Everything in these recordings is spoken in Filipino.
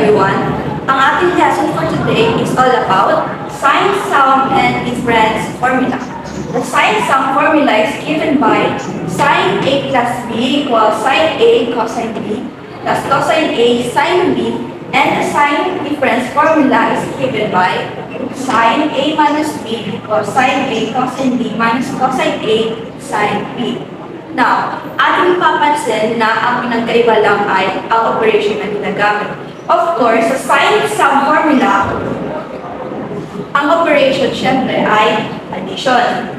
everyone! Ang ating lesson for today is all about sine, sum, and difference formula. The sine sum formula is given by sine A plus B equals sine A cosine B plus cosine A sine B, and the sine difference formula is given by sine A minus B equals sine A cosine B minus cosine A sine B. Now, ating papansin na ang pinagkaiba lang ay ang operation na ginagamit. Of course, sa sine sum formula, ang operation syempre ay addition.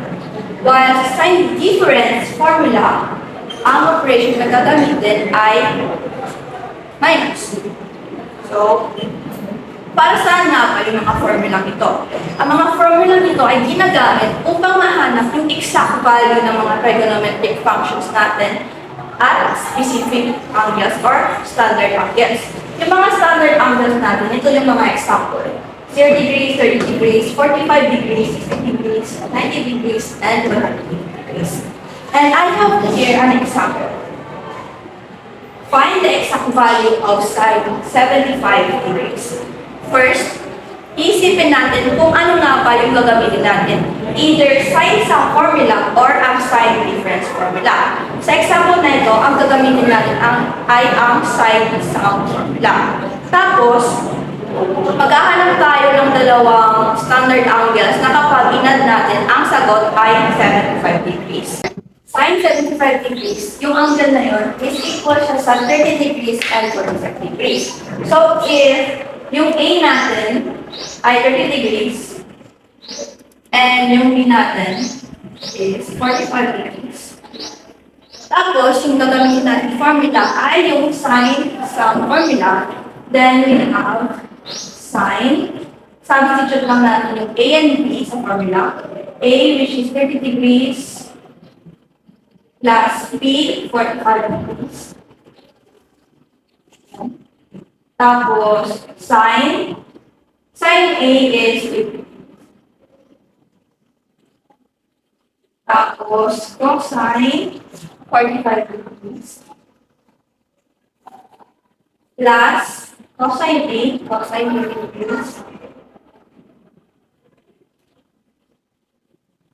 While sa sine difference formula, ang operation na gagamitin ay minus. So, para saan nga ba yung mga formula ito? Ang mga formula nito ay ginagamit upang mahanap yung exact value ng mga trigonometric functions natin at specific angles or standard angles. Yung mga standard angles natin, ito yung mga example. 0 degrees, 30 degrees, 45 degrees, 60 degrees, 90 degrees, and 100 degrees. And I have here an example. Find the exact value of sine 75 degrees. First, isipin natin kung ano nga ba yung gagamitin natin. Either sine sum formula or ang sine difference formula. Sa example na ito, ang gagamitin natin ay ang sine sum formula. Tapos, maghahanap tayo ng dalawang standard angles na kapag inad natin, ang sagot ay 75 degrees. Sine 75 degrees, yung angle na yun is equal siya sa 30 degrees and 45 degrees. So, if yung A natin ay 30 degrees and yung B natin is 45 degrees. Tapos, yung gagamitin natin formula ay yung sine sum formula. Then, we have sine. Substitute lang natin yung A and B sa formula. A, which is 30 degrees, plus B, 45 degrees. Tapos, sine A is 50. Tapos, cosine, 45 degrees. Plus, cosine A, cosine 50 degrees.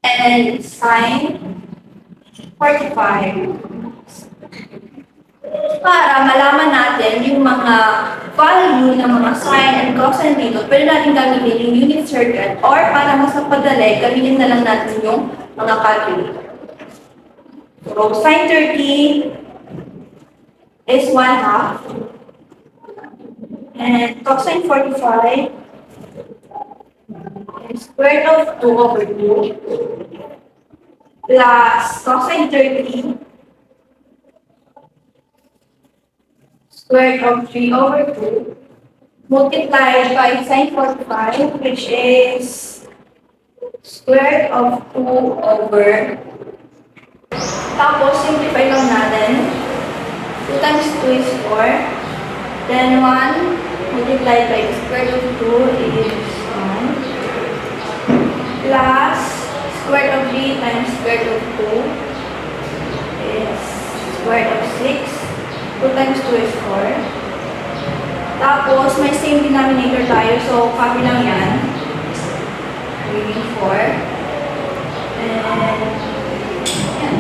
And sine, 45 degrees. Para malaman natin yung mga value ng mga sine and cosine dito, pwede natin gamitin yung unit circle or para mas mapadali, gamitin na lang natin yung mga calculator. So, sine 30 is 1/2 and cosine 45 is square root of 2 over 2 plus cosine 30 square root of 3 over 2 multiplied by sine 45, which is square root of 2 over. Tapos, simplify lang natin. 2 times 2 is 4. Then 1 multiplied by the square root of 2 is 1. Plus square root of 3 times square root of 2 is square root of 6. 2 times 2 is 4. Tapos, may same denominator tayo. So, copy lang yan. Magiging 4. And, yan.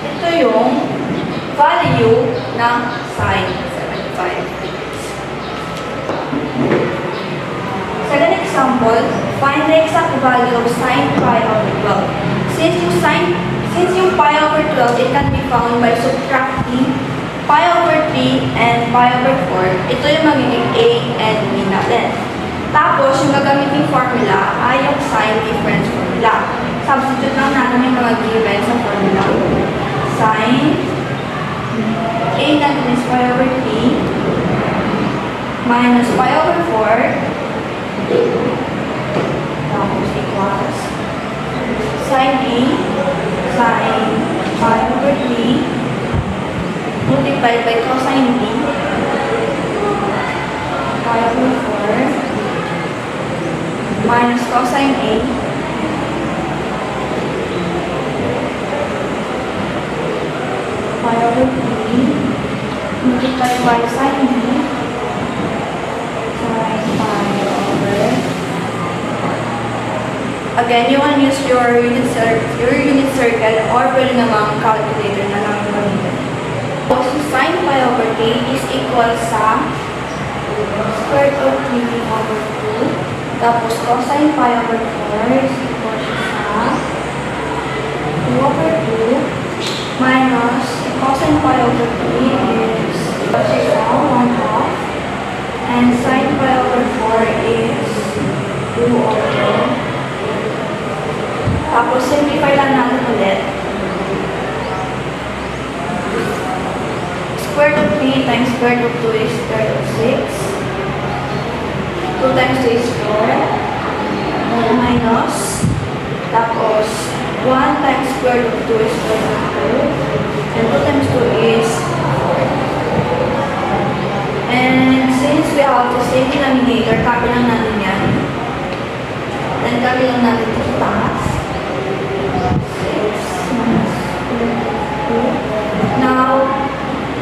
Ito yung value ng sine 75 degrees. Second example, find the exact value of sine pi over 12. Since yung pi over 12, it can be found by subtracting pi over 3 and pi over 4. Ito yung magiging A and B natin. Tapos, yung gagamitin formula ay yung sine difference formula. Substitute lang natin yung mga given sa formula. Sine A natin is pi over 3 minus pi over 4 tapos equals sine A sine pi over 3 multiplied by cosine B pi over 4 minus cosine A pi over 3 multiplied given by sine b sine pi over. Again, you want to use your unit circle or pwede namang calculator na lang gamitin. So, sine pi over k is equal sa square root of 3 over 2. Tapos cosine pi over 4 is equal sa 2 over 2 minus cosine pi over 3 is equal sa 1 half. And sine pi over 4 is 2 over. Tapos simplify lang natin ulit. Square root of 3 times square root of 2 is square root of 6. 2 times 2 is 4. Minus. Tapos 1 times square root of 2 is square root of 2. And 2 times 2 is 4. And since we have the same denominator, copy lang natin yan. Then copy lang natin ito sa taas. 6 minus 2. Now,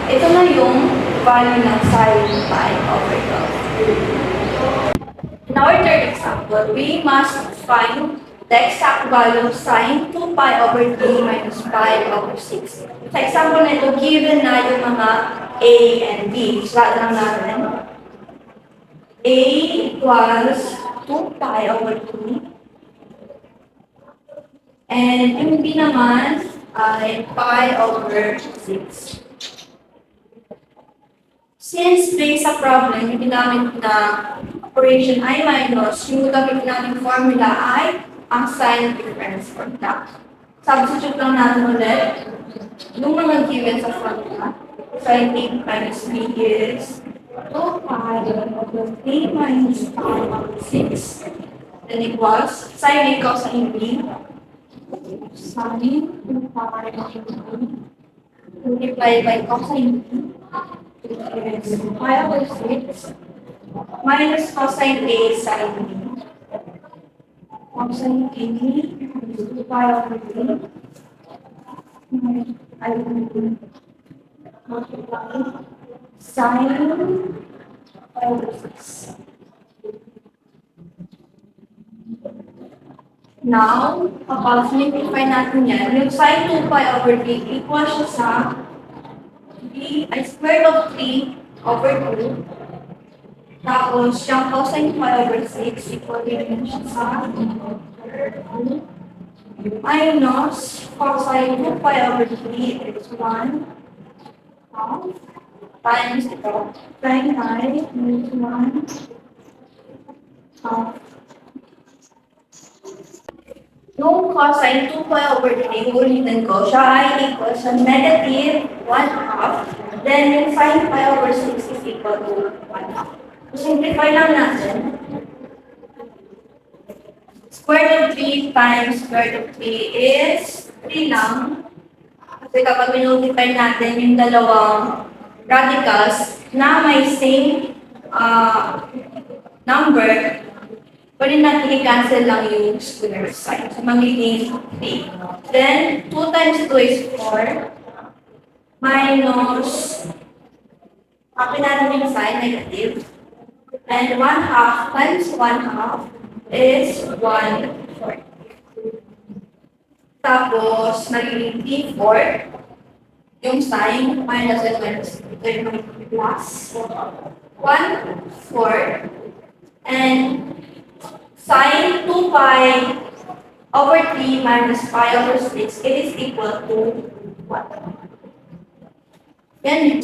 ito na yung value ng sine pi over 12. In our third example, we must find the exact value of sine 2 pi over 3 minus pi over 6. Sa example na ito, given na yung mga a and b. Sulat lang natin. A equals 2 pi over 3. And yung b naman ay pi over 6. Since based sa problem, yung ginamit na operation I minus, yung gagawin natin formula ay ang sign difference formula. Substitute lang natin ulit yung mga given sa formula. Sin A minus B is 2 pi over 3 minus pi over 6. Then equals sin A cosine B. Sin 2 pi over 3 multiplied by cosine B. Is pi over 6 minus cosine A sin B. Cosine A is 2 pi over 3 multiply sin pi over 6. Now, kapag simplify natin yan, yung sin 2 pi over 3 equals siya sa b ay square root of 3 over 2. Tapos, yung cosine pi over 6 equal din siya sa minus cosine 2 pi over 3 is 1 half times ito. Sin pi is 1 half. Yung cosine 2 pi over 3, ulitin ko, siya ay equal sa negative 1 half. Then, yung sin pi over 6 is equal to 1 half. So, simplify lang natin. Square root of 3 times square root of 3 is 3 lang. Kasi kapag minultiply natin yung dalawang radicals na may same number, pwede natin i-cancel lang yung square sign. So, magiging 3. Then, 2 times 2 is 4. Minus, copy natin yung sign, negative. And 1 half times 1 half is 1/4. Tapos, magiging P4. Yung sign, minus and minus. Ito yung plus. 1/4. And sin 2 pi over 3 minus pi over 6, it is equal to 1. Yan.